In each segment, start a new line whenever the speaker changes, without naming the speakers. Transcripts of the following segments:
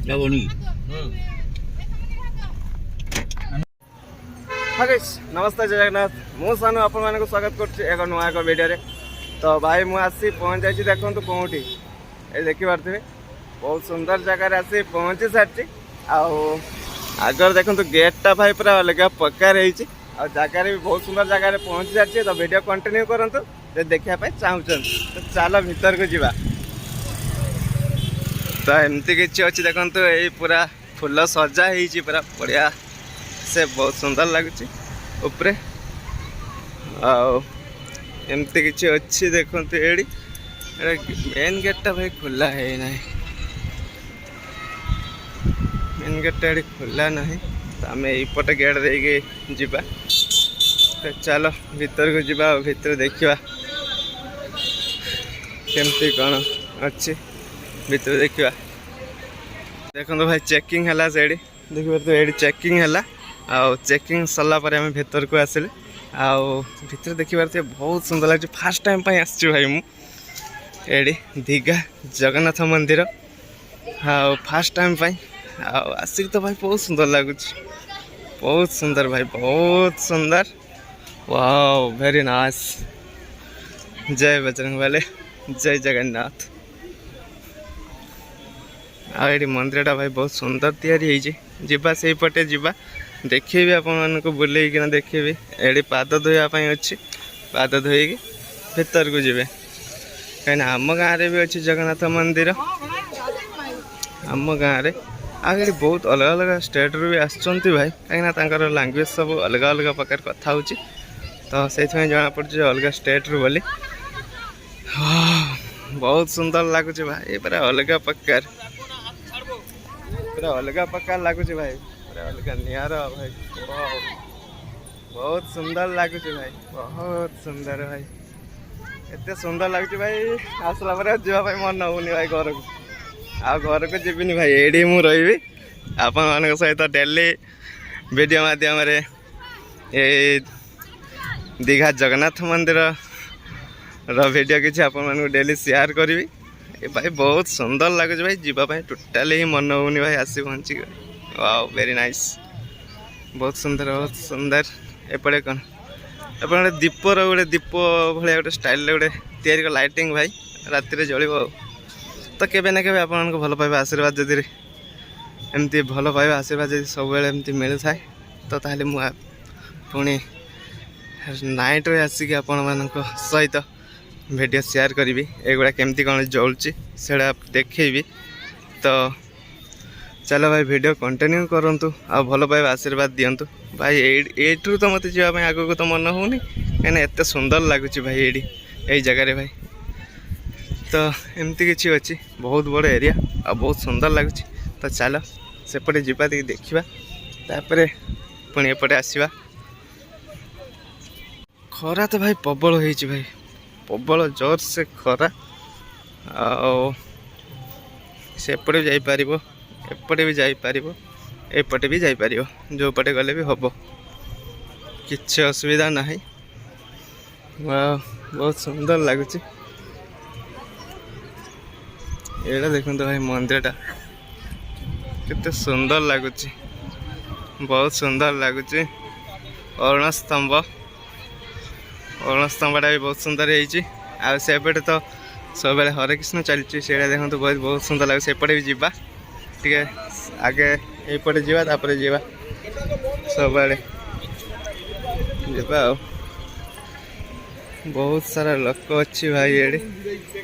नमस्ते जय जगन्नाथ मु सानू आपण मानक स्वागत करछि एक नुआ एक वीडियो रे। तो भाई मु आसी पहुंच जाइछि देखंतु कोठी ए देखि पारथिबे बहुत सुंदर जगह रे आसी पहुंची सारछि। आगर देखंतु गेट टा भाई पूरा अलग प्रकार रही आ जगह भी बहुत सुंदर जगह रे पहुंची सारछि। तो वीडियो कंटिन्यू करंतु जे देखिया पाए चाहुछन तो चलो भीतर को जिबा। तो एमती किछि अछि देखंतु ए पूरा फूल सजा ହେଇछि पूरा बढ़िया से बहुत सुंदर लगुच उपरे एमती किसी अच्छी देखते एड़ी मेन गेटा भाई खुला है ना मेन गेटा एड़ी खुला ना तो आम यपटे गेट देके जीवा। तो चलो भीतर को जीवा भीतर देखा केमती कौन अच्छी भीतर देखा। देखो भाई चेकिंग है से देखिए ये चेकिंग है आउ चेकिंग सरला आम भीतर को आसिले आउ भीतर देखिए बहुत सुंदर लगे। फास्ट टाइम आसची भाई मुझे दीघा जगन्नाथ मंदिर आउ फास्ट टाइम आसिक तो भाई बहुत सुंदर लगुच बहुत सुंदर भाई बहुत सुंदर वाओ वेरी नाइस। जय बजरंगबली जय जगन्नाथ। आड़ी मंदिर टा भाई बहुत सुंदर तैयारी जीवा से पटे जीवा देखेबी आपण को बुलेकिना देखेबी एड़ी पाद धोयापाई अच्छी पाद धोईकी भीतर को जीवे कहीं आम गाँव भी अच्छी जगन्नाथ मंदिर आम गाँव में आगे बहुत अलग अलग स्टेट रू भी आसुँच भाई कहीं लांगुएज सब अलग अलग प्रकार कथा हो तो से जना पड़े अलग स्टेट रू बोली बहुत सुंदर लगुच भाई पूरा अलग प्रकार पूरा अलग प्रकार लगुच भाई अलग नियारा भाई बहुत सुंदर लगुच भाई बहुत सुंदर भाई एते सुंदर लगुच भाई आसला पर जावाई मन होनी भाई घर को आ घर को जीविनी भाई एडी मु रही आपण मान सहित डेली वीडियो माध्यम ये दीघा जगन्नाथ मंदिर वीडियो किसी आपण डेली शेयर करी भाई बहुत सुंदर लगुच भाई जीवाई टोटाली ही मन होनी भाई आसी पहुँची वाओ वेरी नाइस बहुत सुंदर एपटे कौन एपटे दीपर गोटे दीप भाई गोटे स्टाइल गोटे तैयारी लाइटिंग भाई राति जलिब तो केबे ना केबे आपन को भल पाइबा आशीर्वाद जदि एमती भल पाइबा आशीर्वाद जदि सब बेले एमती मिल थाए तो ताहले मु पुणी नाइट रे आसिक आपण मानक सहित वीडियो शेयर करी एगुड़ा केमती कौन जलुची से देखेबी। तो चलो भाई वीडियो कंटिन्यू करंतु आ भल पाइबा आशीर्वाद दियंतु भाई एठू तो मत जावाई आग को तो मन होनी कहीं एत सुंदर लगुच भाई यही जगह भाई। तो एमती किसी अच्छी बहुत बड़ एरिया आ बहुत सुंदर लगुच। तो चलो सेपटे जीवा देखा तापर पुणी एपटे आसवा। खरा तो भाई प्रबल हो भाई प्रबल जोर से खरा सेपटे जापर एपटे भी जापर एपटे भी जापर जो पटे गले भी हम किसी असुविधा ना। बहुत सुंदर लगुच ये देखो भाई मंदिर टा कितने सुंदर लगुच बहुत सुंदर लगुच। अरुण स्तंभ टा भी बहुत सुंदर होपटे तो सब हरे कृष्ण चलती से देखो बहुत सुंदर लगे सेपटे भी जीवा ठीक है आगे यपटे जीवा तापर जीवा सब जीवा बहुत सारा लोक अच्छी भाई ये देखते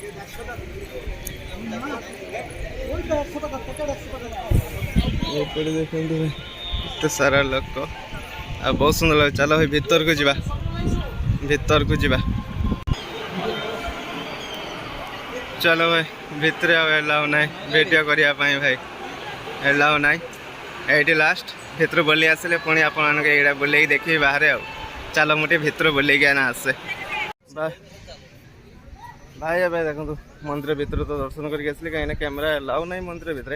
इतने सारा लोक आ बहुत सुंदर लगे। चलो भाई भीतर को जीवा भीतर को जीवा। चलो भाई भितर एलाउ ना वीडियो करने भाई एलाउ ना ये लास्ट भितर बोली आसिले पुणी आपण बोले देखिए बाहर आ चलो मुझे भितर बोले आना आसे भाई ए देखो मंदिर भितर तो दर्शन करके आसली कहीं कैमेरा एलाउ ना मंदिर भितर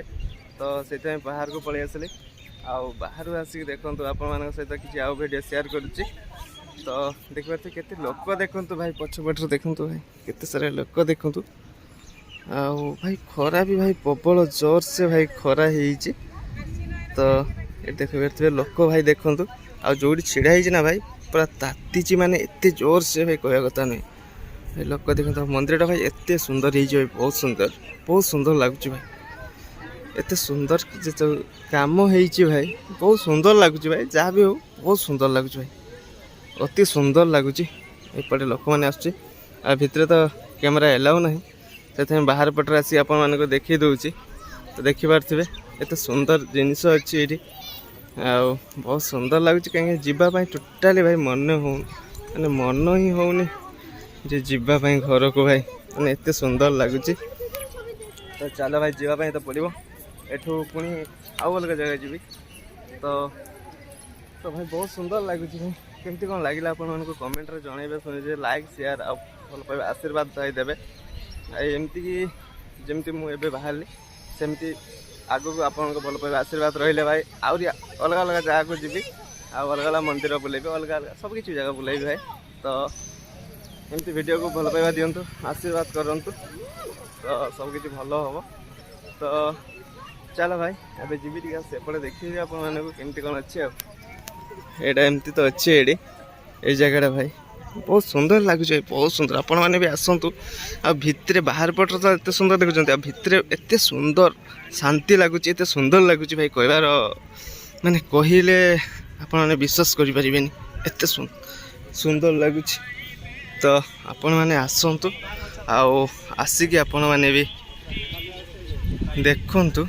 तो से बाहर को पलि आसली बाहर आसिक देखो आपण सहित किसी आउ वीडियो शेयर करुच्ची। तो देखिए केते लोक देखु भाई पछपट देखु भाई केते सारा लोक देखु ଆଉ ଭାଇ ଖରା ବି ଭାଇ ପ୍ରବଳ ଜୋରସେ ଭାଇ ଖରା ହେଇଛି। ତ ଏଠି ଦେଖିପାରୁଥିବେ ଲୋକ ଭାଇ ଦେଖନ୍ତୁ। ଆଉ ଯେଉଁଠି ଛିଡ଼ା ହେଇଛି ନା ଭାଇ ପୁରା ତାତିଛି, ମାନେ ଏତେ ଜୋରସେ ଭାଇ କହିବା କଥା ନୁହେଁ। ଭାଇ ଲୋକ ଦେଖନ୍ତୁ, ମନ୍ଦିରଟା ଭାଇ ଏତେ ସୁନ୍ଦର ହେଇଛି ଭାଇ, ବହୁତ ସୁନ୍ଦର ଲାଗୁଛି ଭାଇ। ଏତେ ସୁନ୍ଦର ଯେ କାମ ହେଇଛି ଭାଇ, ବହୁତ ସୁନ୍ଦର ଲାଗୁଛି ଭାଇ। ଯାହା ବି ହଉ ବହୁତ ସୁନ୍ଦର ଲାଗୁଛି ଭାଇ, ଅତି ସୁନ୍ଦର ଲାଗୁଛି। ଏପଟେ ଲୋକମାନେ ଆସୁଛି, ଆଉ ଭିତରେ ତ କ୍ୟାମେରା ଏଲାଉ ନାହିଁ, ସେଥିପାଇଁ ବାହାର ପଟରେ ଆସି ଆପଣମାନଙ୍କୁ ଦେଖାଇ ଦେଉଛି। ତ ଦେଖିପାରୁଥିବେ ଏତେ ସୁନ୍ଦର ଜିନିଷ ଅଛି ଏଇଠି, ଆଉ ବହୁତ ସୁନ୍ଦର ଲାଗୁଛି। କାହିଁକି ଯିବା ପାଇଁ ଟୋଟାଲି ଭାଇ ମନ ହିଁ ହେଉନି ଯେ ଯିବା ପାଇଁ ଘରକୁ ଭାଇ, ମାନେ ଏତେ ସୁନ୍ଦର ଲାଗୁଛି। ତ ଚାଲ ଭାଇ ଯିବା ପାଇଁ ତ ପଡ଼ିବ। ଏଠୁ ପୁଣି ଆଉ ଅଲଗା ଜାଗା ଯିବି। ତ ଭାଇ ବହୁତ ସୁନ୍ଦର ଲାଗୁଛି ଭାଇ। କେମିତି କ'ଣ ଲାଗିଲା ଆପଣମାନଙ୍କୁ କମେଣ୍ଟରେ ଜଣାଇବେ। ଶୁଣିବେ ଲାଇକ୍ ସେୟାର ଆଉ ଭଲ ପାଇବା ଆଶୀର୍ବାଦ ଭାଇ ଦେବେ। ଆଉ ଏମିତିକି ଯେମିତି ମୁଁ ଏବେ ବାହାରିଲି, ସେମିତି ଆଗକୁ ଆପଣଙ୍କ ଭଲ ପାଇବା ଆଶୀର୍ବାଦ ରହିଲେ ଭାଇ ଆହୁରି ଅଲଗା ଅଲଗା ଜାଗାକୁ ଯିବି, ଆଉ ଅଲଗା ଅଲଗା ମନ୍ଦିର ବୁଲେଇବି, ଅଲଗା ସବୁକିଛି ଜାଗା ବୁଲେଇବି ଭାଇ। ତ ଏମିତି ଭିଡ଼ିଓକୁ ଭଲ ପାଇବା ଦିଅନ୍ତୁ, ଆଶୀର୍ବାଦ କରନ୍ତୁ, ତ ସବୁକିଛି ଭଲ ହେବ। ତ ଚାଲ ଭାଇ ଏବେ ଯିବି ଟିକେ ସେପଟେ ଦେଖିବି ଆପଣମାନଙ୍କୁ କେମିତି କ'ଣ ଅଛି। ଆଉ ଏଇଟା ଏମିତି ତ ଅଛି, ଏଇ ଜାଗାଟା ଭାଇ ବହୁତ ସୁନ୍ଦର ଲାଗୁଛି ଭାଇ, ବହୁତ ସୁନ୍ଦର। ଆପଣମାନେ ବି ଆସନ୍ତୁ। ଆଉ ଭିତରେ ବାହାର ପଟରେ ତ ଏତେ ସୁନ୍ଦର ଦେଖୁଛନ୍ତି, ଆଉ ଭିତରେ ଏତେ ସୁନ୍ଦର ଶାନ୍ତି ଲାଗୁଛି, ଏତେ ସୁନ୍ଦର ଲାଗୁଛି ଭାଇ, କହିବାର ମାନେ କହିଲେ ଆପଣମାନେ ବିଶ୍ୱାସ କରିପାରିବେନି, ଏତେ ସୁନ୍ଦର ଲାଗୁଛି। ତ ଆପଣମାନେ ଆସନ୍ତୁ, ଆଉ ଆସିକି ଆପଣମାନେ ବି ଦେଖନ୍ତୁ,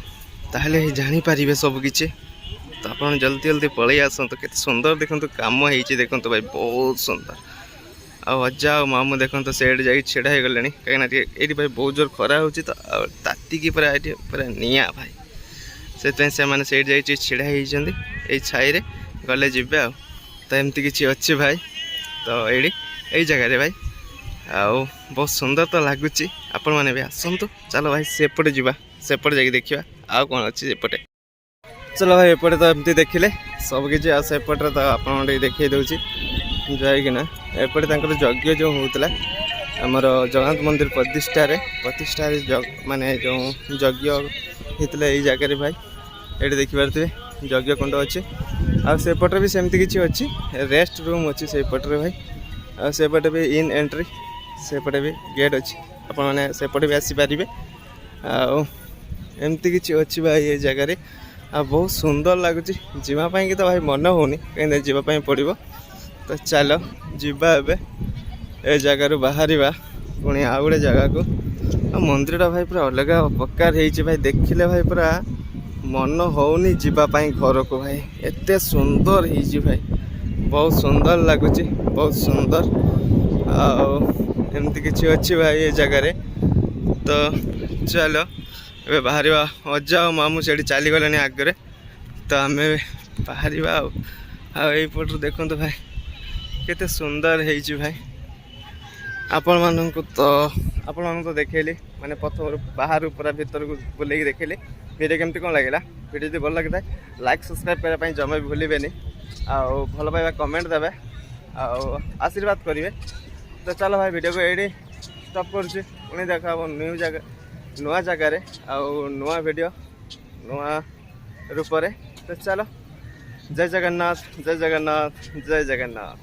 ତାହେଲେ ଜାଣିପାରିବେ ସବୁକିଛି। ତ ଆପଣ ଜଲ୍ଦି ପଳେଇ ଆସନ୍ତୁ। କେତେ ସୁନ୍ଦର ଦେଖନ୍ତୁ କାମ ହେଇଛି, ଦେଖନ୍ତୁ ଭାଇ ବହୁତ ସୁନ୍ଦର। ଆଉ ଅଜା ଆଉ ମାମୁଁ ଦେଖନ୍ତୁ ସେଇଠି ଯାଇକି ଛିଡ଼ା ହେଇଗଲେଣି, କାହିଁକିନା ଏଇଠି ଭାଇ ବହୁତ ଜୋର ଖରା ହେଉଛି। ତ ଆଉ ତାତିକି ପୁରା ଏଇଠି ପୁରା ନିଆଁ ଭାଇ, ସେଥିପାଇଁ ସେମାନେ ସେଇଠି ଯାଇକି ଛିଡ଼ା ହେଇଛନ୍ତି ଏଇ ଛାଇରେ, ଗଲେ ଯିବେ। ଆଉ ତ ଏମିତି କିଛି ଅଛି ଭାଇ, ତ ଏଇ ଜାଗାରେ ଭାଇ, ଆଉ ବହୁତ ସୁନ୍ଦର ତ ଲାଗୁଛି। ଆପଣମାନେ ବି ଆସନ୍ତୁ। ଚାଲ ଭାଇ ସେପଟେ ଯିବା, ସେପଟେ ଯାଇକି ଦେଖିବା ଆଉ କ'ଣ ଅଛି ସେପଟେ। ଚାଲ ଭାଇ ଏପଟେ ତ ଏମିତି ଦେଖିଲେ ସବୁକିଛି, ଆଉ ସେପଟରେ ତ ଆପଣଙ୍କୁ ଟିକେ ଦେଖାଇ ଦେଉଛି ଯାଇକିନା। ଏପଟେ ତାଙ୍କର ଯଜ୍ଞ ଯେଉଁ ହେଉଥିଲା ଆମର ଜଗନ୍ନାଥ ମନ୍ଦିର ପ୍ରତିଷ୍ଠାରେ ମାନେ ଯେଉଁ ଯଜ୍ଞ ହେଇଥିଲା ଏଇ ଜାଗାରେ ଭାଇ, ଏଇଠି ଦେଖିପାରୁଥିବେ ଯଜ୍ଞ କୁଣ୍ଡ ଅଛି। ଆଉ ସେପଟରେ ବି ସେମିତି କିଛି ଅଛି, ରେଷ୍ଟ ରୁମ୍ ଅଛି ସେଇପଟରେ ଭାଇ। ଆଉ ସେପଟେ ବି ଇନ୍ ଏଣ୍ଟ୍ରି, ସେପଟେ ବି ଗେଟ୍ ଅଛି, ଆପଣମାନେ ସେପଟେ ବି ଆସିପାରିବେ। ଆଉ ଏମିତି କିଛି ଅଛି ଭାଇ ଏ ଜାଗାରେ, ଆଉ ବହୁତ ସୁନ୍ଦର ଲାଗୁଛି। ଯିବା ପାଇଁକି ତ ଭାଇ ମନ ହେଉନି, କାହିଁକିନା ଯିବା ପାଇଁ ପଡ଼ିବ। ତ ଚାଲ ଯିବା ଏବେ, ଏ ଜାଗାରୁ ବାହାରିବା ପୁଣି ଆଉ ଗୋଟେ ଜାଗାକୁ। ଆଉ ମନ୍ଦିରଟା ଭାଇ ପୁରା ଅଲଗା ପ୍ରକାର ହେଇଛି ଭାଇ, ଦେଖିଲେ ଭାଇ ପୁରା ମନ ହେଉନି ଯିବା ପାଇଁ ଘରକୁ ଭାଇ, ଏତେ ସୁନ୍ଦର ହେଇଛି ଭାଇ, ବହୁତ ସୁନ୍ଦର ଲାଗୁଛି, ବହୁତ ସୁନ୍ଦର। ଆଉ ଏମିତି କିଛି ଅଛି ଭାଇ ଏ ଜାଗାରେ। ତ ଚାଲ ଏବେ ବାହାରିବା। ଅଜା ଆଉ ମାମୁଁ ସେଇଠି ଚାଲିଗଲେଣି ଆଗରେ, ତ ଆମେ ବାହାରିବା। ଆଉ ଏଇପଟରୁ ଦେଖନ୍ତୁ ଭାଇ କେତେ ସୁନ୍ଦର ହେଇଛି ଭାଇ। ଆପଣମାନଙ୍କୁ ତ ଦେଖେଇଲି, ମାନେ ପ୍ରଥମରୁ ବାହାରୁ ପୁରା ଭିତରକୁ ବୁଲେଇକି ଦେଖେଇଲି। ଭିଡ଼ିଓ କେମିତି କ'ଣ ଲାଗିଲା? ଭିଡ଼ିଓ ଯଦି ଭଲ ଲାଗିଥାଏ ଲାଇକ୍ ସବସ୍କ୍ରାଇବ୍ କରିବା ପାଇଁ ଜମା ବି ଭୁଲିବେନି। ଆଉ ଭଲ ପାଇବା କମେଣ୍ଟ ଦେବେ, ଆଉ ଆଶୀର୍ବାଦ କରିବେ। ତ ଚାଲ ଭାଇ ଭିଡ଼ିଓକୁ ଏଇଠି ଷ୍ଟପ୍ କରୁଛି। ପୁଣି ଦେଖା ହେବ ନୂଆ ଜାଗାରେ, ଆଉ ନୂଆ ଭିଡ଼ିଓ ନୂଆ ରୂପରେ। ତ ଚାଲ, ଜୟ ଜଗନ୍ନାଥ, ଜୟ ଜଗନ୍ନାଥ, ଜୟ ଜଗନ୍ନାଥ।